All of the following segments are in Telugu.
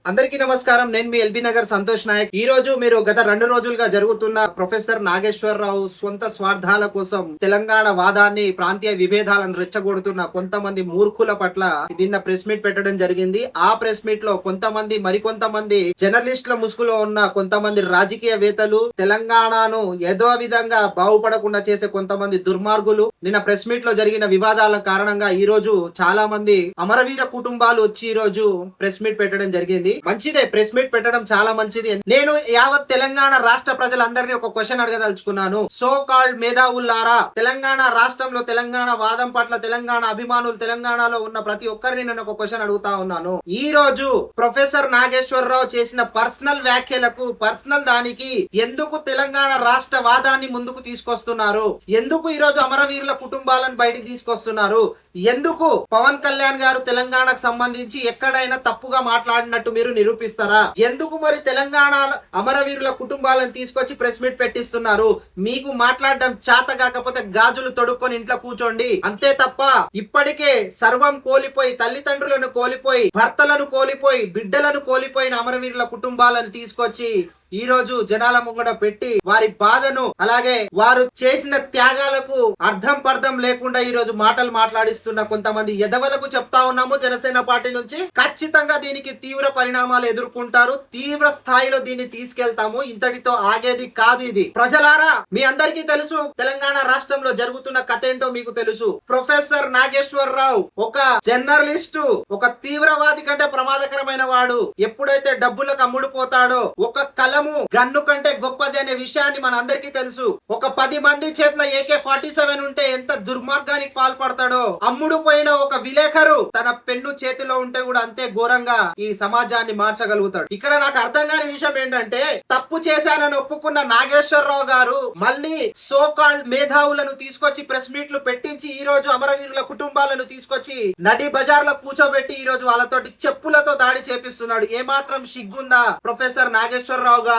అందరికీ నమస్కారం. నేను మీ ఎల్బీ నగర్ సంతోష్ నాయక్. ఈ రోజు మీరు గత 2 రోజులుగా జరుగుతున్న ప్రొఫెసర్ నాగేశ్వరరావు స్వంత స్వార్థాల కోసం తెలంగాణ వాదాన్ని, ప్రాంతీయ విభేదాలను రెచ్చగొడుతున్న కొంతమంది మూర్ఖుల పట్ల నిన్న ప్రెస్ మీట్ పెట్టడం జరిగింది. ఆ ప్రెస్ మీట్ లో మరికొంతమంది జర్నలిస్టుల ముసుగులో ఉన్న కొంతమంది రాజకీయవేత్తలు, తెలంగాణను ఏదో విధంగా బాగుపడకుండా చేసే కొంతమంది దుర్మార్గులు నిన్న ప్రెస్ మీట్ లో జరిగిన వివాదాల కారణంగా ఈ రోజు చాలా మంది అమరవీర కుటుంబాలు వచ్చి ఈ రోజు ప్రెస్ మీట్ పెట్టడం జరిగింది. మంచిదే, ప్రెస్ మీట్ పెట్టడం చాలా మంచిది. నేను యావత్ తెలంగాణ రాష్ట్ర ప్రజలందరినీ ఒక క్వశ్చన్ అడగదలుచుకున్నాను. సో కాల్డ్ మేధావుల్లారా, తెలంగాణ రాష్ట్రంలో తెలంగాణ వాదం పట్ల తెలంగాణ అభిమానులు, తెలంగాణలో ఉన్న ప్రతి ఒక్కరిని నేను ఒక క్వశ్చన్ అడుగుతా ఉన్నాను. ఈ రోజు ప్రొఫెసర్ నాగేశ్వరరావు చేసిన పర్సనల్ వ్యాఖ్యలకు, పర్సనల్ దానికి ఎందుకు తెలంగాణ రాష్ట్ర వాదాన్ని ముందుకు తీసుకొస్తున్నారు? ఎందుకు ఈ రోజు అమరవీరుల కుటుంబాలను బయటికి తీసుకొస్తున్నారు? ఎందుకు పవన్ కళ్యాణ్ గారు తెలంగాణకు సంబంధించి ఎక్కడైనా తప్పుగా మాట్లాడినట్టు మీరు నిరూపిస్తారా? ఎందుకు మరి తెలంగాణ అమరవీరుల కుటుంబాలను తీసుకొచ్చి ప్రెస్ మీట్ పెట్టిస్తున్నారు? మీకు మాట్లాడడం చేత కాకపోతే గాజులు తొడుక్కొని ఇంట్లో కూర్చోండి, అంతే తప్ప ఇప్పటికే సర్వం కోల్పోయి, తల్లిదండ్రులను కోల్పోయి, భర్తలను కోల్పోయి, బిడ్డలను కోల్పోయిన అమరవీరుల కుటుంబాలను తీసుకొచ్చి ఈ రోజు జనాల ముంగడ పెట్టి వారి బాధను, అలాగే వారు చేసిన త్యాగాలకు అర్థం పర్థం లేకుండా ఈ రోజు మాటలు మాట్లాడిస్తున్న కొంతమంది ఎదవలకు చెప్తా ఉన్నాము. జనసేన పార్టీ నుంచి ఖచ్చితంగా దీనికి తీవ్ర పరిణామాలు ఎదుర్కొంటారు. తీవ్ర స్థాయిలో దీన్ని తీసుకెళ్తాము. ఇంతటితో ఆగేది కాదు ఇది. ప్రజలారా, మీ అందరికీ తెలుసు తెలంగాణ రాష్ట్రంలో జరుగుతున్న కథ ఏంటో మీకు తెలుసు. ప్రొఫెసర్ నాగేశ్వరరావు ఒక జర్నలిస్టు, ఒక తీవ్రవాది కంటే ప్రమాదకరమైన వాడు. ఎప్పుడైతే డబ్బులకు అమ్ముడుపోతాడో, ఒక కళ గన్ను కంటే గొప్పది అనే విషయాన్ని మన అందరికీ తెలుసు. ఒక 10 మంది చేతిలో AK-47 ఉంటే ఎంత దుర్మార్గానికి పాల్పడతాడో, అమ్ముడు పోయిన ఒక విలేకరు తన పెన్ను చేతిలో ఉంటే కూడా అంతే ఘోరంగా ఈ సమాజాన్ని మార్చగలుగుతాడు. ఇక్కడ నాకు అర్థం కాని విషయం ఏంటంటే, తప్పు చేశానని ఒప్పుకున్న నాగేశ్వరరావు గారు మళ్ళీ సో కాల్డ్ మేధావులను తీసుకొచ్చి ప్రెస్ మీట్లు పెట్టించి ఈ రోజు అమరవీరుల కుటుంబాలను తీసుకొచ్చి నడి బజార్లో కూర్చోబెట్టి ఈ రోజు వాళ్ళతోటి చెప్పులతో దాడి చేపిస్తున్నాడు. ఏమాత్రం సిగ్గుందా ప్రొఫెసర్ నాగేశ్వరరావు గారు?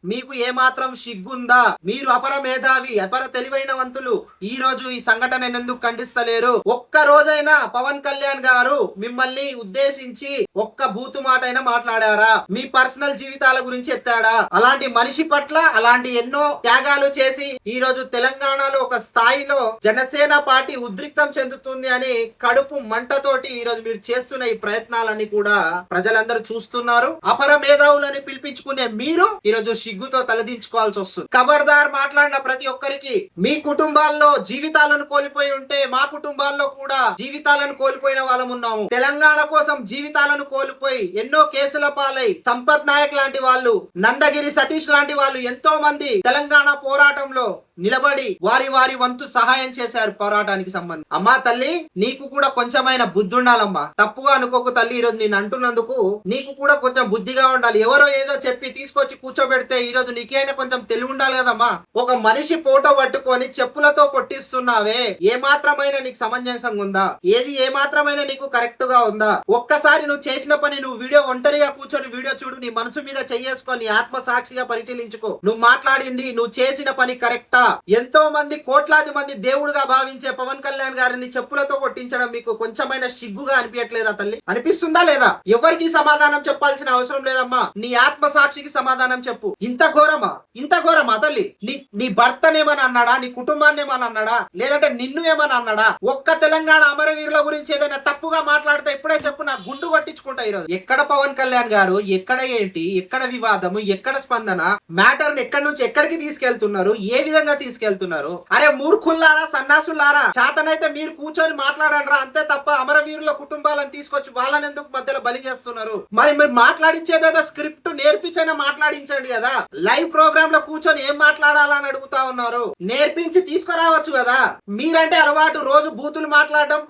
మీకు ఏమాత్రం సిగ్గుందా? మీరు అపర మేధావి, అపర తెలివైన వంతులు. ఈ రోజు ఈ సంఘటన ఎందుకు ఖండిస్తలేరు? ఒక్క రోజైనా పవన్ కళ్యాణ్ గారు మిమ్మల్ని ఉద్దేశించి ఒక్క బూతు మాట అయినా మాట్లాడారా? మీ పర్సనల్ జీవితాల గురించి ఎత్తాడా? అలాంటి మనిషి పట్ల అలాంటి ఎన్నో త్యాగాలు చేసి ఈ రోజు తెలంగాణలో ఒక స్థాయిలో జనసేన పార్టీ ఉద్రిక్తం చెందుతుంది అని కడుపు మంటతోటి ఈ రోజు మీరు చేస్తున్న ఈ ప్రయత్నాలన్నీ కూడా ప్రజలందరూ చూస్తున్నారు. అపర మేధావులని పిలిపించుకునే మీరు ఈ రోజు సిగ్గుతో తలదించుకోవాల్సి వస్తుంది. ఖబర్దార్, మాట్లాడిన ప్రతి ఒక్కరికి మీ కుటుంబాల్లో జీవితాలను కోల్పోయి ఉంటే మా కుటుంబాల్లో కూడా జీవితాలను కోల్పోయిన వాళ్ళం ఉన్నాము. తెలంగాణ కోసం జీవితాలను కోల్పోయి ఎన్నో కేసుల పాలై సంపత్ నాయక్ లాంటి వాళ్ళు, నందగిరి సతీష్ లాంటి వాళ్ళు ఎంతో మంది తెలంగాణ పోరాటంలో నిలబడి వారి వంతు సహాయం చేశారు పోరాటానికి సంబంధించి. అమ్మా తల్లి, నీకు కూడా కొంచెమైన బుద్ధి ఉండాలమ్మా. తప్పుగా అనుకోకు తల్లి. ఈ రోజు నేను అంటున్నందుకు నీకు కూడా కొంచెం బుద్ధిగా ఉండాలి. ఎవరో ఏదో చెప్పి తీసుకొచ్చి కూర్చోబెడితే ఈ రోజు నీకైనా కొంచెం తెలివి ఉండాలి కదమ్మా. ఒక మనిషి ఫోటో పట్టుకొని చెప్పులతో కొట్టిస్తున్నావే, ఏమాత్రమైనా నీకు సమంజసంగా ఉందా? ఏది ఏమాత్రమైనా నీకు కరెక్ట్ గా ఉందా? ఒక్కసారి నువ్వు చేసిన పని నువ్వు వీడియో ఒంటరిగా కూర్చొని వీడియో చూడు. నీ మనసు మీద చెయ్యేసుకో, నీ ఆత్మ సాక్షిగా పరిశీలించుకో. నువ్వు మాట్లాడింది, నువ్వు చేసిన పని కరెక్టా? ఎంతో మంది, కోట్లాది మంది దేవుడుగా భావించే పవన్ కళ్యాణ్ గారిని చెప్పులతో కొట్టించడం మీకు కొంచెమైనా సిగ్గుగా అనిపించట్లేదా తల్లి? అనిపిస్తుందా లేదా? ఎవరికి సమాధానం చెప్పాల్సిన అవసరం లేదమ్మా. నీ ఆత్మ సాక్షికి సమాధానం చెప్పు. ఇంత ఘోరమా తల్లి? నీ భర్తనేమని అన్నాడా? నీ కుటుంబాన్ని ఏమని అన్నాడా? లేదంటే నిన్ను ఏమని అన్నాడా? ఒక్క తెలంగాణ అమరవీరుల గురించి ఏదైనా తప్పుగా మాట్లాడితే ఇప్పుడే చెప్పు, నా గుండు పట్టించుకుంటా. ఈరోజు ఎక్కడ పవన్ కళ్యాణ్ గారు, ఎక్కడ ఏంటి, ఎక్కడ వివాదము, ఎక్కడ స్పందన, మ్యాటర్ ఎక్కడి నుంచి ఎక్కడికి తీసుకెళ్తున్నారు, ఏ విధంగా తీసుకెళ్తున్నారు? అరే మూర్ఖుల్లారా, సన్నాసులారా, చేతనైతే మీరు కూర్చొని మాట్లాడండిరా, అంతే తప్ప అమరవీరుల కుటుంబాలను తీసుకొచ్చి వాళ్ళని ఎందుకు మధ్యలో బలి చేస్తున్నారు? మరి మీరు మాట్లాడించేదేదో స్క్రిప్ట్ నేర్పించైనా మాట్లాడించండి కదా. లైవ్ ప్రోగ్రామ్ లో కూర్చొని ఏం మాట్లాడాలని అడుగుతా ఉన్నారు. నేర్పించి తీసుకురావచ్చు కదా. మీరంటే అలవాటు, రోజు బూతులు మాట్లాడడం,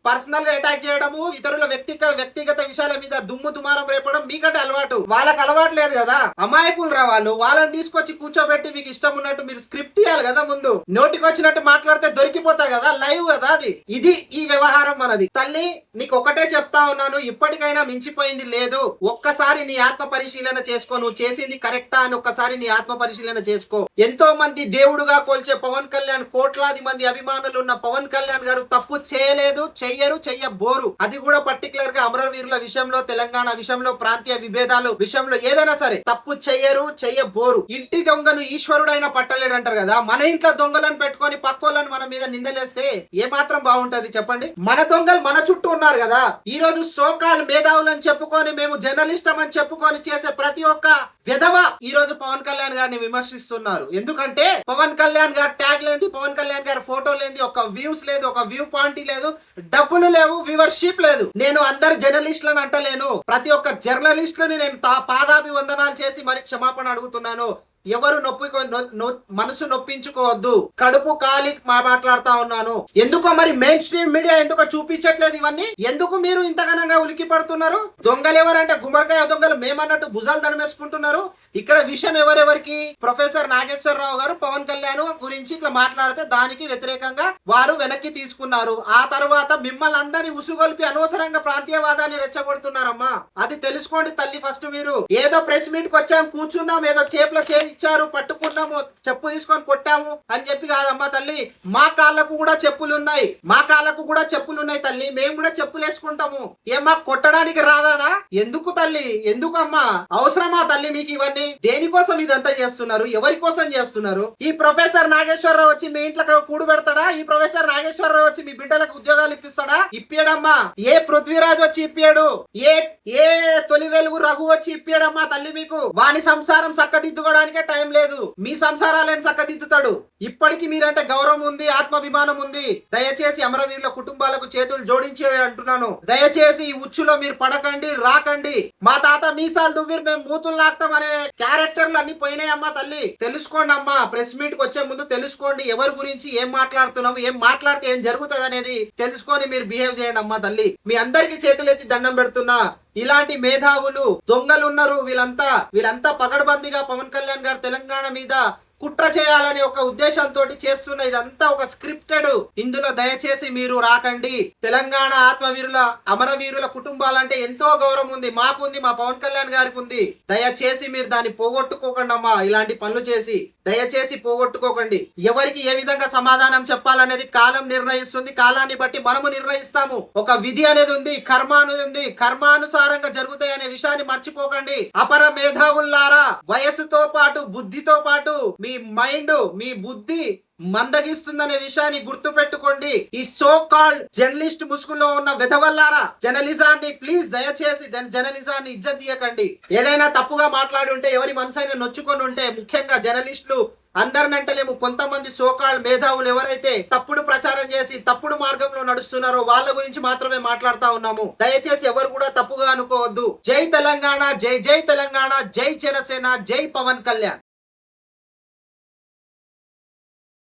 పర్సనల్ గా అటాక్ చేయడము, ఇతరుల వ్యక్తిగత విషయాల మీద దుమ్ము దుమారం రేపడం మీకంటే అలవాటు. వాళ్ళకి అలవాటు లేదు కదా. అమాయకులు రా వాళ్ళు. వాళ్ళని తీసుకొచ్చి కూర్చోబెట్టి మీకు ఇష్టం ఉన్నట్టు మీరు స్క్రిప్ట్ ఇవ్వాలి కదా. ముందు నోటికి వచ్చినట్టు మాట్లాడితే దొరికిపోతారు కదా. లైవ్ కదా అది. ఇది ఈ వ్యవహారం మనది. తల్లి, నీకు ఒకటే చెప్తా ఉన్నాను, ఇప్పటికైనా మించిపోయింది లేదు. ఒక్కసారి నీ ఆత్మ పరిశీలన చేసుకో. నువ్వు చేసింది కరెక్టా అని ఒక్కసారి నీ ఆత్మ పరిశీలన చేసుకో. ఎంతో మంది దేవుడుగా కొల్చే పవన్ కళ్యాణ్, కోట్లాది మంది అభిమానులు ఉన్న పవన్ కళ్యాణ్ గారు తప్పు చేయలేదు, చెయ్యరు, చెయ్యబోరు. అది కూడా పర్టికులర్ గా అమరవీరుల విషయంలో, తెలంగాణ విషయంలో, ప్రాంతీయ విభేదాలు విషయంలో ఏదైనా సరే తప్పు చెయ్యరు, చెయ్యబోరు. ఇంటి దొంగను ఈశ్వరుడైనా పట్టలేడు అంటారు కదా. మన ఇంట్లో దొంగలను పెట్టుకొని పక్కోళ్ళని మన మీద నిందలేస్తే ఏమాత్రం బాగుంటది చెప్పండి? మన దొంగలు మన చుట్టూ ఉన్నారు కదా. ఈ రోజు సోకాల్ మేధావులని చెప్పుకొని, మేము జర్నలిస్టం అని చెప్పుకొని చేసే ప్రతి ఒక్క విధవ ఈ రోజు పవన్ కళ్యాణ్ గారిని విమర్శిస్తున్నారు. ఎందుకంటే పవన్ కళ్యాణ్ గారి ట్యాగ్ లేని, పవన్ కళ్యాణ్ గారి ఫోటో లేని, ఒక వ్యూస్ లేదు, ఒక వ్యూ పాయింట్ లేదు, డబ్బులు లేవు, వ్యూవర్షిప్ లేదు. నేను అందరు జర్నలిస్టులను అంటలేను, ప్రతి ఒక్క జర్నలిస్టులని నేను పాదాభివందనాలు చేసి మరి క్షమాపణ అడుగుతున్నాను. ఎవరు మనసు నొప్పించుకోవద్దు. కడుపు కాలి మాట్లాడుతా ఉన్నాను. ఎందుకో మరి మెయిన్ స్ట్రీమ్ మీడియా ఎందుకో చూపించట్లేదు ఇవన్నీ? ఎందుకు మీరు ఇంతగానంగా ఉలికి పడుతున్నారు? దొంగలు ఎవరంటే గుమ్మడికాయ దొంగలు మేమన్నట్టు భుజాలు దడమేసుకుంటున్నారు. ఇక్కడ విషయం ఎవరెవరికి? ప్రొఫెసర్ నాగేశ్వరరావు గారు పవన్ కళ్యాణ్ గురించి ఇట్లా మాట్లాడితే దానికి వ్యతిరేకంగా వారు వెనక్కి తీసుకున్నారు. ఆ తర్వాత మిమ్మల్ని అందరినీ ఉసుగొల్పి అనవసరంగా ప్రాంతీయవాదాన్ని రెచ్చగొడుతున్నారమ్మా. అది తెలుసుకోండి తల్లి. ఫస్ట్ మీరు ఏదో ప్రెస్ మీట్ కి వచ్చాం, కూర్చున్నాం, ఏదో చేపల ఇచ్చారు, పట్టుకున్నాము, చెప్పు తీసుకొని కొట్టాము అని చెప్పి కాదమ్మా తల్లి. మా కాళ్ళకు కూడా చెప్పులు ఉన్నాయి తల్లి. మేము కూడా చెప్పులు వేసుకుంటాము. ఏమా కొట్టడానికి రాదానా? ఎందుకు తల్లి? ఎందుకమ్మా? అవసరమా తల్లి మీకు ఇవన్నీ? దేనికోసం ఇదంతా చేస్తున్నారు? ఎవరి కోసం చేస్తున్నారు? ఈ ప్రొఫెసర్ నాగేశ్వరరావు వచ్చి మీ ఇంట్లో కూడు పెడతాడా? ఈ ప్రొఫెసర్ నాగేశ్వరరావు వచ్చి మీ బిడ్డలకు ఉద్యోగాలు ఇప్పిస్తాడా? ఇప్పాడమ్మా. ఏ పృథ్వీరాజ్ వచ్చి ఇప్పాడు? ఏ తొలి వెలుగు రఘు వచ్చి ఇప్పాడమ్మా తల్లి మీకు? వాని సంసారం చక్కదిద్దుకోవడానికే టైం లేదు. మీ సంసారాలు ఏం చక్కదిద్దుతాడు? ఇప్పటికీ మీరంటే గౌరవం ఉంది, ఆత్మాభిమానం ఉంది. దయచేసి అమరవీరుల కుటుంబాలకు చేతులు జోడించి అంటున్నాను, దయచేసి ఈ ఉచ్చులో మీరు పడకండి, రాకండి. మా తాత మీసాలు దువ్విరు, మేము మూతులు లాక్తాం అనే క్యారెక్టర్లు అన్ని పోయినాయమ్మా తల్లి. తెలుసుకోండి అమ్మా. ప్రెస్ మీట్ కి వచ్చే ముందు తెలుసుకోండి ఎవరి గురించి ఏం మాట్లాడుతున్నాము, ఏం మాట్లాడితే ఏం జరుగుతుంది అనేది తెలుసుకొని మీరు బిహేవ్ చేయండి అమ్మా తల్లి. మీ అందరికి చేతులెత్తి దండం పెడుతున్నా. ఇలాంటి మేధావులు దొంగలున్నారు. వీళ్ళంతా పగడ్బందీగా పవన్ కళ్యాణ్ గారు తెలంగాణ మీద కుట్ర చేయాలనే ఒక ఉద్దేశంతో చేస్తున్న ఇదంతా ఒక స్క్రిప్టెడ్. ఇందులో దయచేసి మీరు రాకండి. తెలంగాణ ఆత్మవీరుల, అమరవీరుల కుటుంబాలంటే ఎంతో గౌరవం ఉంది, మాకుంది, మా పవన్ కళ్యాణ్ గారికి ఉంది. దయచేసి మీరు దాన్ని పోగొట్టుకోకండి అమ్మా. ఇలాంటి పనులు చేసి దయచేసి పోగొట్టుకోకండి. ఎవరికి ఏ విధంగా సమాధానం చెప్పాలనేది కాలం నిర్ణయిస్తుంది. కాలాన్ని బట్టి మనము నిర్ణయిస్తాము. ఒక విధి అనేది ఉంది, కర్మ అనేది ఉంది. కర్మానుసారంగా జరుగుతాయి అనే విషయాన్ని మర్చిపోకండి. అపర మేధావుల్లారా, వయస్సుతో పాటు బుద్ధితో పాటు మీ మైండ్, మీ బుద్ధి మందగిస్తుందనే విషయాన్ని గుర్తు పెట్టుకోండి. ఈ సో కాల్డ్ జర్నలిస్ట్ ముసుగులో ఉన్న వెధవల్లారా, జర్నలిజాన్ని ప్లీజ్ దయచేసి జర్నలిజాన్ని ఇజ్జత్ తీయకండి. ఏదైనా తప్పుగా మాట్లాడి ఉంటే, ఎవరి మనసైనా నొచ్చుకొని ఉంటే, ముఖ్యంగా జర్నలిస్టులు అందరినంటలేము, కొంతమంది సోకాల్ మేధావులు ఎవరైతే తప్పుడు ప్రచారం చేసి తప్పుడు మార్గంలో నడుస్తున్నారో వాళ్ళ గురించి మాత్రమే మాట్లాడుతా ఉన్నాము. దయచేసి ఎవరు కూడా తప్పుగా అనుకోవద్దు. జై తెలంగాణ, జై జై తెలంగాణ, జై జనసేన, జై పవన్ కళ్యాణ్.